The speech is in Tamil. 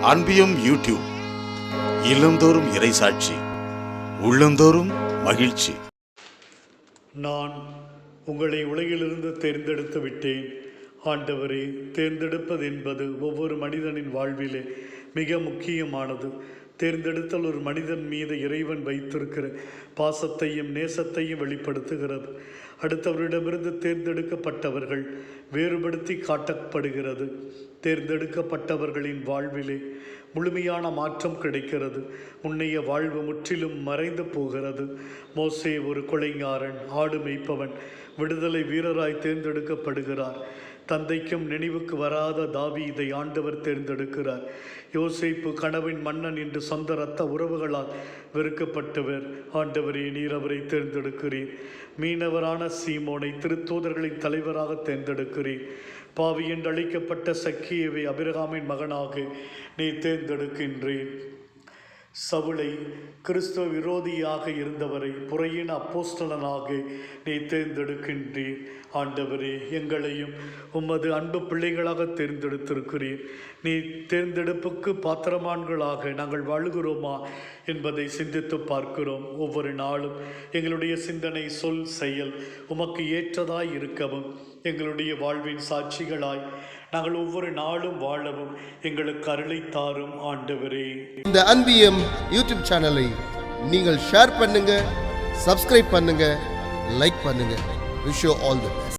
அன்பியம் யூடியூப். இல்லந்தோறும் இறைசாட்சி, உள்ளந்தோறும் மகிழ்ச்சி. நான் உங்களை உலகிலிருந்து தேர்ந்தெடுத்து விட்டேன். ஆண்டவரே, தேர்ந்தெடுப்பது என்பது ஒவ்வொரு மனிதனின் வாழ்விலே மிக முக்கியமானது. தேர்ந்தெடுத்தல் ஒரு மனிதன் மீது இறைவன் வைத்திருக்கிற பாசத்தையும் நேசத்தையும் வெளிப்படுத்துகிறது. அடுத்தவரிடமிருந்து தேர்ந்தெடுக்கப்பட்டவர்கள் வேறுபடுத்தி காட்டப்படுகிறது. தேர்ந்தெடுக்கப்பட்டவர்களின் வாழ்விலே முழுமையான மாற்றம் கிடைக்கிறது. முன்னைய வாழ்வு முற்றிலும் மறைந்து போகிறது. மோசே ஒரு கொலைஞாரன், ஆடு மேய்ப்பவன், விடுதலை வீரராய் தேர்ந்தெடுக்கப்படுகிறார். தந்தைக்கும் நினைவுக்கு வராத தாவீதை ஆண்டவர் தேர்ந்தெடுக்கிறார். யோசேப்பு கனவின் மன்னன் என்று சொந்த இரத்த உறவுகளால் வெறுக்கப்பட்டவர். ஆண்டவரே, நீர் அவரை தேர்ந்தெடுக்கிறீர். மீனவரான சீமோனை திருத்தூதர்களின் தலைவராக தேர்ந்தெடுக்கிறீர். பாவி என்று அழைக்கப்பட்ட சக்கியவை அபிரகாமின் மகனாக நீ தேர்ந்தெடுக்கின்றீர். சவுலை, கிறிஸ்துவ விரோதியாக இருந்தவரை புறையின் அப்போஸ்தலனாக நீ தேர்ந்தெடுக்கின்றீர். ஆண்டவரே, எங்களையும் உமது அன்பு பிள்ளைகளாக தேர்ந்தெடுத்திருக்கிறீர். நீ தேர்ந்தெடுப்புக்கு பாத்திரமான்களாக நாங்கள் வாழுகிறோமா என்பதை சிந்தித்து பார்க்கிறோம். ஒவ்வொரு நாளும் எங்களுடைய சிந்தனை, சொல், செயல் உமக்கு ஏற்றதாய் இருக்கவும், எங்களுடைய வாழ்வின் சாட்சிகளாய் நாங்கள் ஒவ்வொரு நாளும் வாழவும் எங்களுக்கு அருளை தாரும். ஆண்டவரே, இந்த அன்பியம் யூடியூப் சேனலை நீங்கள் ஷேர் பண்ணுங்க, சப்ஸ்கிரைப் பண்ணுங்க, லைக் பண்ணுங்க. Wish you all the best.